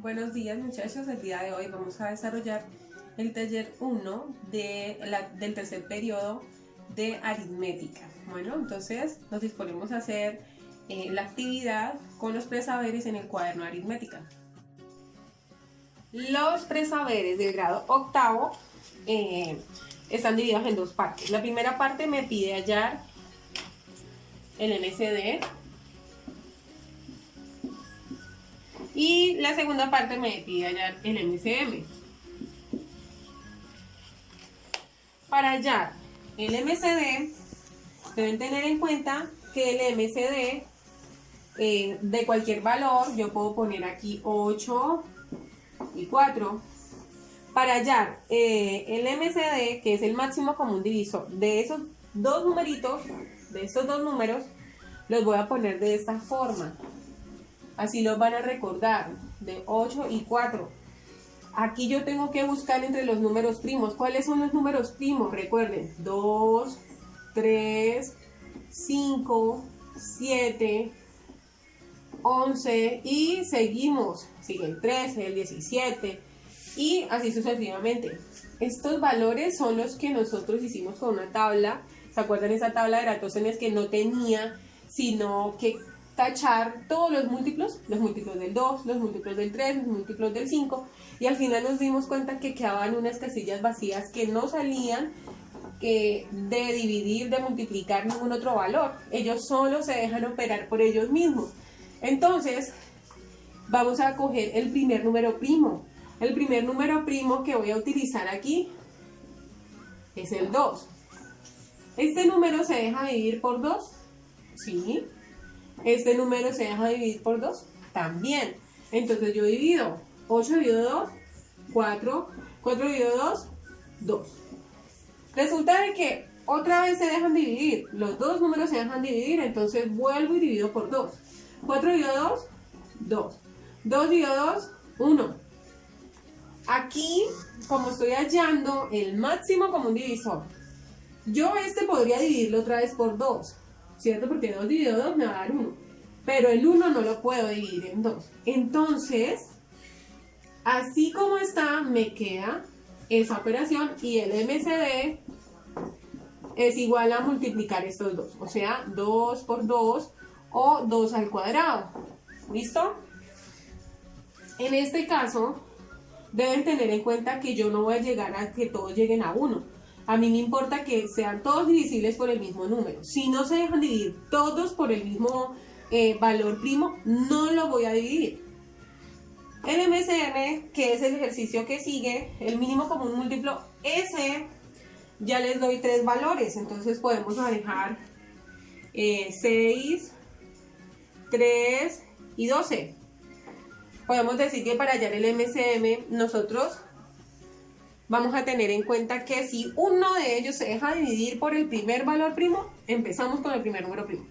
Buenos días muchachos, el día de hoy vamos a desarrollar el taller 1 del tercer periodo de aritmética. Bueno, entonces nos disponemos a hacer la actividad con los presaberes en el cuaderno de aritmética. Los presaberes del grado octavo están divididos en dos partes. La primera parte me pide hallar el MCD. Y la segunda parte me pide hallar el MCM. Para hallar el MCD, deben tener en cuenta que el MCD de cualquier valor, yo puedo poner aquí 8 y 4. Para hallar el MCD, que es el máximo común divisor de esos dos numeritos, de estos dos números, los voy a poner de esta forma. Así los van a recordar, de 8 y 4. Aquí yo tengo que buscar entre los números primos. ¿Cuáles son los números primos? Recuerden, 2, 3, 5, 7, 11 y seguimos. Sigue el 13, el 17 y así sucesivamente. Estos valores son los que nosotros hicimos con una tabla. ¿Se acuerdan esa tabla de Eratóstenes que no tenía sino que tachar todos los múltiplos del 2, los múltiplos del 3, los múltiplos del 5, y al final nos dimos cuenta que quedaban unas casillas vacías que no salían de dividir, de multiplicar ningún otro valor? Ellos solo se dejan operar por ellos mismos. Entonces vamos a coger el primer número primo. El primer número primo que voy a utilizar aquí es el 2. ¿Este número se deja dividir por 2? Sí. ¿Este número se deja dividir por 2? También. Entonces yo divido. 8 dividido 2, 4. 4 dividido 2, 2. Resulta de que otra vez se dejan dividir. Los dos números se dejan dividir, entonces vuelvo y divido por 2. 4 dividido 2, 2. 2 dividido 2, 1. Aquí, como estoy hallando el máximo común divisor, yo podría dividirlo otra vez por 2. ¿Cierto? Porque 2 dividido 2 me va a dar 1. Pero el 1 no lo puedo dividir en 2. Entonces, así como está, me queda esa operación y el MCD es igual a multiplicar estos dos. O sea, 2 por 2 o 2 al cuadrado. ¿Listo? En este caso, deben tener en cuenta que yo no voy a llegar a que todos lleguen a 1. A mí me importa que sean todos divisibles por el mismo número. Si no se dejan dividir todos por el mismo valor primo, no lo voy a dividir. El MCM, que es el ejercicio que sigue, el mínimo común múltiplo, ese ya les doy 3 valores. Entonces podemos manejar 6, 3 y 12. Podemos decir que para hallar el MCM nosotros vamos a tener en cuenta que si uno de ellos se deja dividir por el primer valor primo, empezamos con el primer número primo.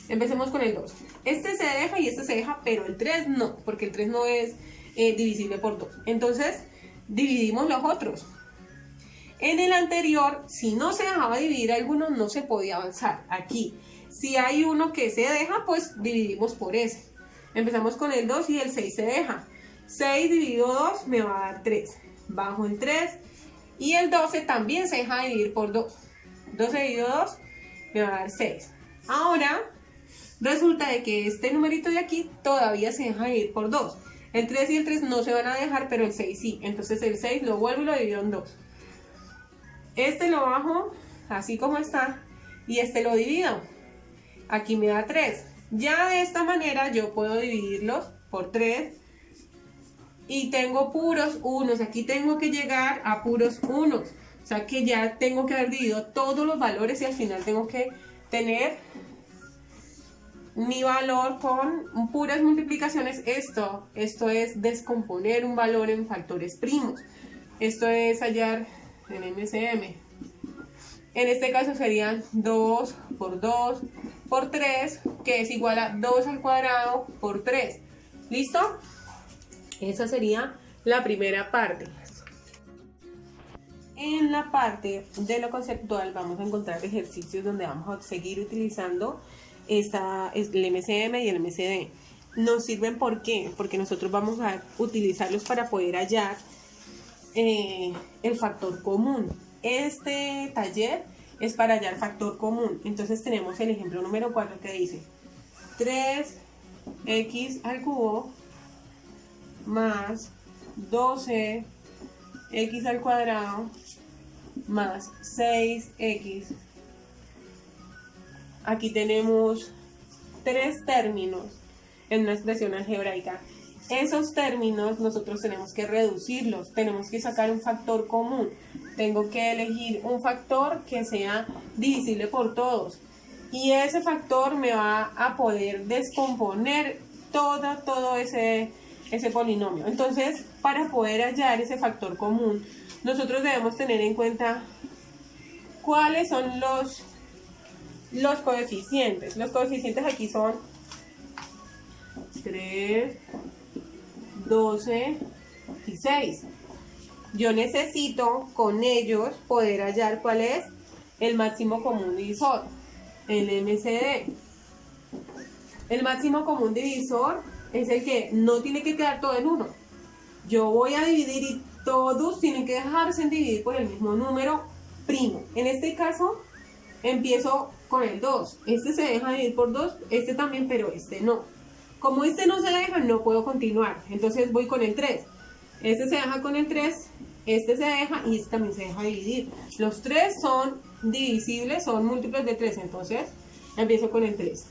Empecemos con el 2. Este se deja y este se deja, pero el 3 no, porque el 3 no es divisible por 2. Entonces, dividimos los otros. En el anterior, si no se dejaba dividir alguno, no se podía avanzar. Aquí, si hay uno que se deja, pues dividimos por ese. Empezamos con el 2 y el 6 se deja. 6 dividido 2 me va a dar 3. Bajo el 3 y el 12 también se deja dividir por 2. 12 dividido 2 me va a dar 6. Ahora resulta de que este numerito de aquí todavía se deja dividir por 2. El 3 y el 3 no se van a dejar, pero el 6 sí. Entonces el 6 lo vuelvo y lo divido en 2. Este lo bajo así como está y este lo divido. Aquí me da 3. Ya de esta manera yo puedo dividirlos por 3. Y tengo puros unos. Aquí tengo que llegar a puros unos. O sea que ya tengo que haber dividido todos los valores y al final tengo que tener mi valor con puras multiplicaciones. Esto es descomponer un valor en factores primos. Esto es hallar el MCM. En este caso serían 2 por 2 por 3, que es igual a 2 al cuadrado por 3. ¿Listo? Esa sería la primera parte. En la parte de lo conceptual vamos a encontrar ejercicios donde vamos a seguir utilizando el MCM y el MCD. nos sirven, ¿por qué? Porque nosotros vamos a utilizarlos para poder hallar el factor común. Este taller es para hallar factor común. Entonces tenemos el ejemplo número 4 que dice 3x al cubo más 12x al cuadrado más 6x. Aquí tenemos tres términos en una expresión algebraica. Esos términos nosotros tenemos que reducirlos, tenemos que sacar un factor común. Tengo que elegir un factor que sea divisible por todos. Y ese factor me va a poder descomponer todo ese polinomio. Entonces, para poder hallar ese factor común, nosotros debemos tener en cuenta cuáles son los coeficientes. Los coeficientes aquí son 3, 12 y 6. Yo necesito con ellos poder hallar cuál es el máximo común divisor, el MCD. El máximo común divisor es el que no tiene que quedar todo en 1. Yo voy a dividir y todos tienen que dejarse en dividir por el mismo número primo. En este caso, empiezo con el 2. Este se deja dividir por 2, este también, pero este no. Como este no se deja, no puedo continuar. Entonces voy con el 3. Este se deja con el 3, este se deja y este también se deja dividir. Los 3 son divisibles, son múltiplos de 3. Entonces empiezo con el 3.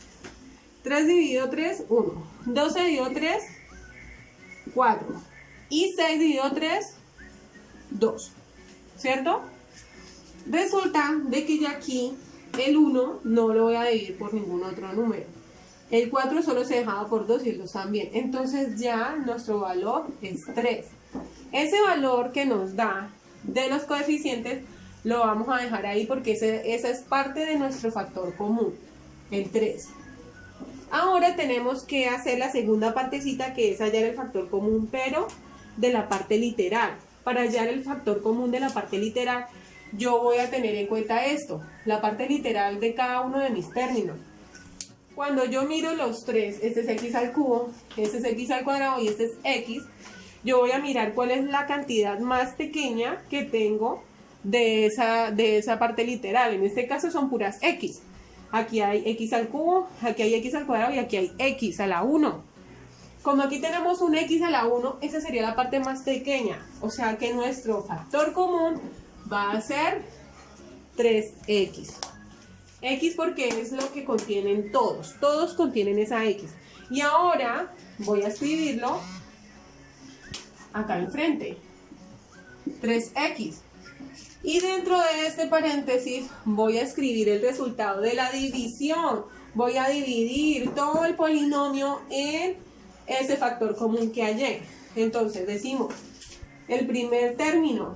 3 dividido 3, 1. 12 dividido 3, 4. Y 6 dividido 3, 2. ¿Cierto? Resulta de que ya aquí el 1 no lo voy a dividir por ningún otro número. El 4 solo se dejaba por 2 y el 2 también. Entonces ya nuestro valor es 3. Ese valor que nos da de los coeficientes lo vamos a dejar ahí porque esa es parte de nuestro factor común, el 3. Ahora tenemos que hacer la segunda partecita, que es hallar el factor común, pero de la parte literal. Para hallar el factor común de la parte literal, yo voy a tener en cuenta esto, la parte literal de cada uno de mis términos. Cuando yo miro los tres, este es x al cubo, este es x al cuadrado y este es x, yo voy a mirar cuál es la cantidad más pequeña que tengo de esa parte literal. En este caso son puras x. Aquí hay x al cubo, aquí hay x al cuadrado y aquí hay x a la 1. Como aquí tenemos un x a la 1, esa sería la parte más pequeña. O sea que nuestro factor común va a ser 3x. X porque es lo que contienen todos. Todos contienen esa x. Y ahora voy a escribirlo acá enfrente. 3x. Y dentro de este paréntesis voy a escribir el resultado de la división. Voy a dividir todo el polinomio en ese factor común que hallé. Entonces decimos, el primer término,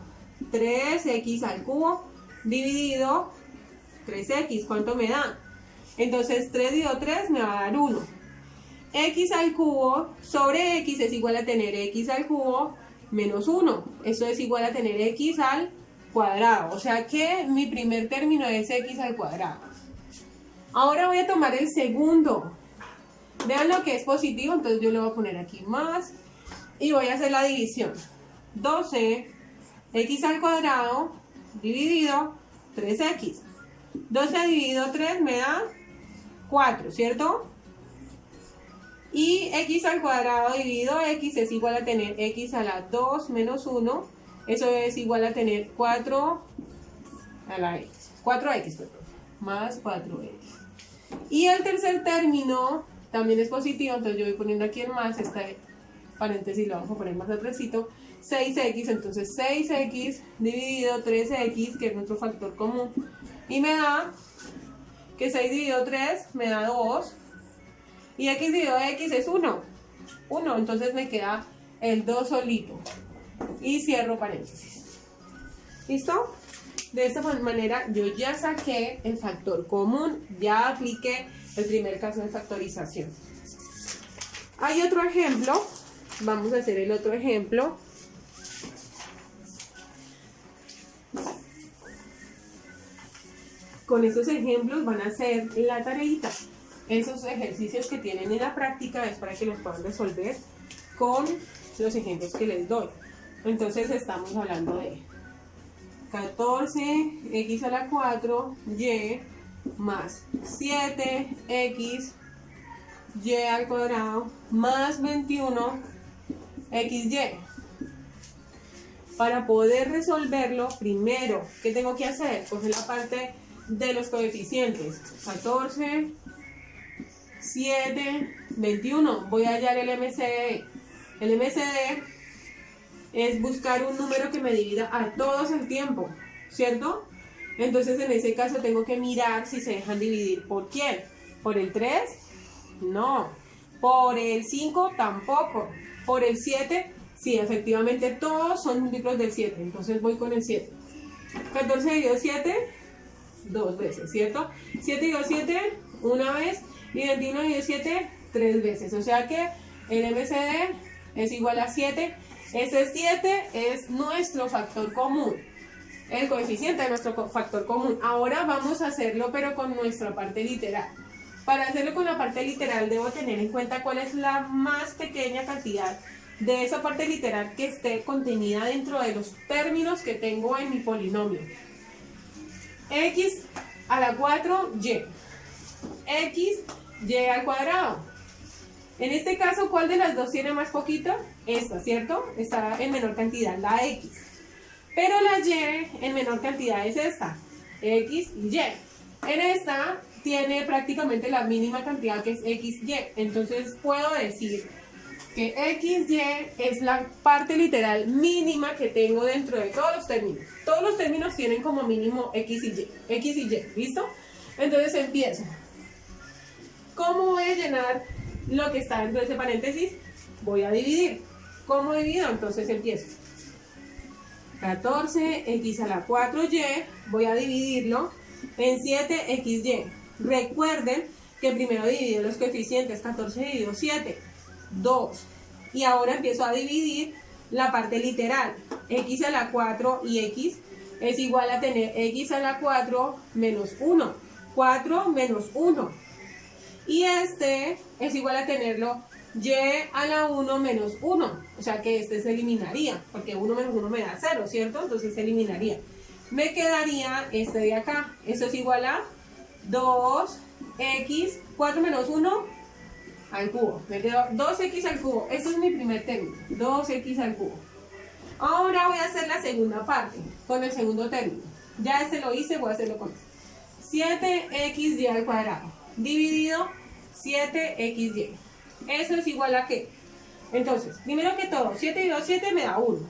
3x al cubo dividido 3x, ¿cuánto me da? Entonces 3 dividido 3 me va a dar 1. X al cubo sobre x es igual a tener x al cubo menos 1. Eso es igual a tener x al cuadrado. O sea que mi primer término es x al cuadrado. Ahora voy a tomar el segundo. Vean lo que es positivo, entonces yo le voy a poner aquí más. Y voy a hacer la división. 12 x al cuadrado dividido 3x. 12 dividido 3 me da 4, ¿cierto? Y x al cuadrado dividido x es igual a tener x a la 2 menos 1. Eso es igual a tener 4 a la x. 4x, perdón. Más 4x. Y el tercer término también es positivo, entonces yo voy poniendo aquí el más, este paréntesis lo vamos a poner más atrásito. 6x, entonces 6x dividido 3x, que es nuestro factor común. Y me da que 6 dividido 3 me da 2. Y x dividido x es 1. 1, entonces me queda el 2 solito. Y cierro paréntesis. ¿Listo? De esta manera yo ya saqué el factor común, ya apliqué el primer caso de factorización. Hay otro ejemplo. Vamos a hacer el otro ejemplo. Con estos ejemplos van a hacer la tareita. esos ejercicios que tienen en la práctica es para que los puedan resolver con los ejemplos que les doy. Entonces estamos hablando de 14x a la 4 y más 7x y al cuadrado más 21 xy. Para poder resolverlo, primero, ¿qué tengo que hacer? Coger la parte de los coeficientes. 14, 7, 21. Voy a hallar el MCD. El MCD es buscar un número que me divida a todos el tiempo, ¿cierto? Entonces en ese caso tengo que mirar si se dejan dividir por quién. ¿Por el 3? No. ¿Por el 5? Tampoco. ¿Por el 7? Sí, efectivamente todos son múltiplos del 7, entonces voy con el 7. 14 dividido 7, 2 veces, ¿cierto? 7 dividido 7, una vez, y 21 dividido 7, 3 veces. O sea que el MCD es igual a 7. Ese 7 es nuestro factor común, el coeficiente de nuestro factor común. Ahora vamos a hacerlo, pero con nuestra parte literal. Para hacerlo con la parte literal debo tener en cuenta cuál es la más pequeña cantidad de esa parte literal que esté contenida dentro de los términos que tengo en mi polinomio. X a la 4y, x y al cuadrado. En este caso, ¿cuál de las dos tiene más poquito? Esta, ¿cierto? Está en menor cantidad, la x. Pero la y en menor cantidad es esta, x y y. En esta tiene prácticamente la mínima cantidad que es x y. Entonces puedo decir que XY es la parte literal mínima que tengo dentro de todos los términos. Todos los términos tienen como mínimo X y Y, ¿listo? Entonces empiezo. ¿Cómo voy a llenar lo que está dentro de ese paréntesis? Voy a dividir. ¿Cómo divido? Entonces empiezo. 14x a la 4y, voy a dividirlo en 7xy. Recuerden que primero divido los coeficientes. 14 dividido 7. 2. Y ahora empiezo a dividir la parte literal. X a la 4 y x es igual a tener x a la 4 menos 1. 4 menos 1. Y este es igual a tenerlo y a la 1 menos 1. O sea que este se eliminaría, porque 1 menos 1 me da 0, ¿cierto? Entonces se eliminaría. Me quedaría este de acá. Esto es igual a 2x, 4 menos 1 al cubo. Me quedó 2x al cubo. Este es mi primer término. 2x al cubo. Ahora voy a hacer la segunda parte con el segundo término. Ya este lo hice, voy a hacerlo con este. 7xy al cuadrado dividido 7xy. Eso es igual a ¿qué? Entonces, primero que todo, 7 dividido 7 me da 1.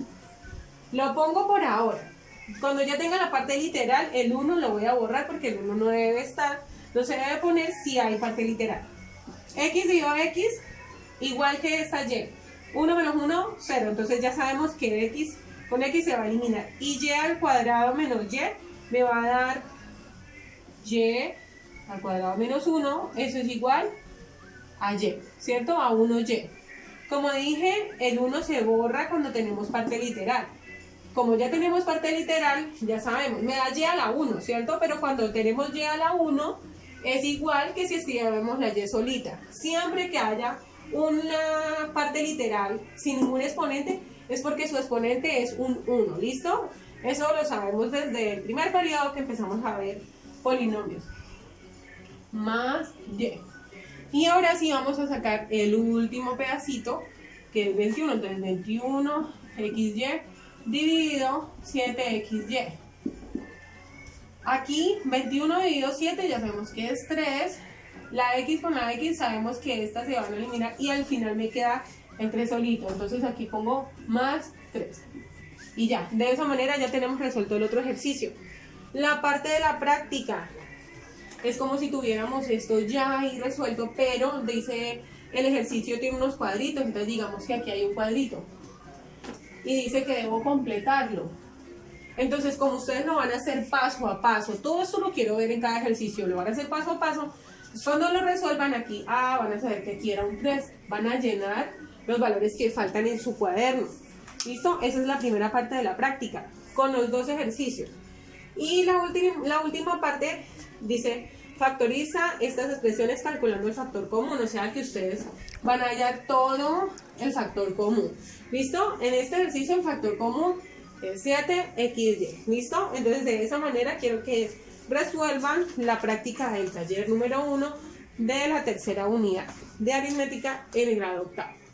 Lo pongo por ahora. Cuando ya tenga la parte literal, el 1 lo voy a borrar porque el 1 no debe estar. No se debe poner si hay parte literal. X dividido x igual que esta y. 1 menos 1, 0. Entonces ya sabemos que x con x se va a eliminar. Y y al cuadrado menos y me va a dar y al cuadrado menos 1. Eso es igual a y, ¿cierto? A 1y. Como dije, el 1 se borra cuando tenemos parte literal. Como ya tenemos parte literal, ya sabemos, me da y a la 1, ¿cierto? Pero cuando tenemos y a la 1, es igual que si escribiéramos la y solita. Siempre que haya una parte literal sin ningún exponente, es porque su exponente es un 1, ¿listo? Eso lo sabemos desde el primer periodo que empezamos a ver polinomios. Más y. Y ahora sí vamos a sacar el último pedacito, que es 21. Entonces 21xy dividido 7xy. Aquí 21 dividido 7 ya sabemos que es 3. La x con la x sabemos que estas se van a eliminar y al final me queda el 3 solito. Entonces aquí pongo más 3. Y ya, de esa manera ya tenemos resuelto el otro ejercicio. La parte de la práctica es como si tuviéramos esto ya ahí resuelto, pero dice el ejercicio tiene unos cuadritos, entonces digamos que aquí hay un cuadrito y dice que debo completarlo. Entonces, como ustedes lo van a hacer paso a paso, todo esto lo quiero ver en cada ejercicio, lo van a hacer paso a paso. Cuando lo resuelvan aquí, van a saber que aquí era un 3, van a llenar los valores que faltan en su cuaderno. ¿Listo? Esa es la primera parte de la práctica, con los dos ejercicios. Y la última parte dice factoriza estas expresiones calculando el factor común, o sea que ustedes van a hallar todo el factor común. ¿Listo? En este ejercicio el factor común es 7xy. ¿Listo? Entonces de esa manera quiero que resuelvan la práctica del taller número 1 de la tercera unidad de aritmética en el grado octavo.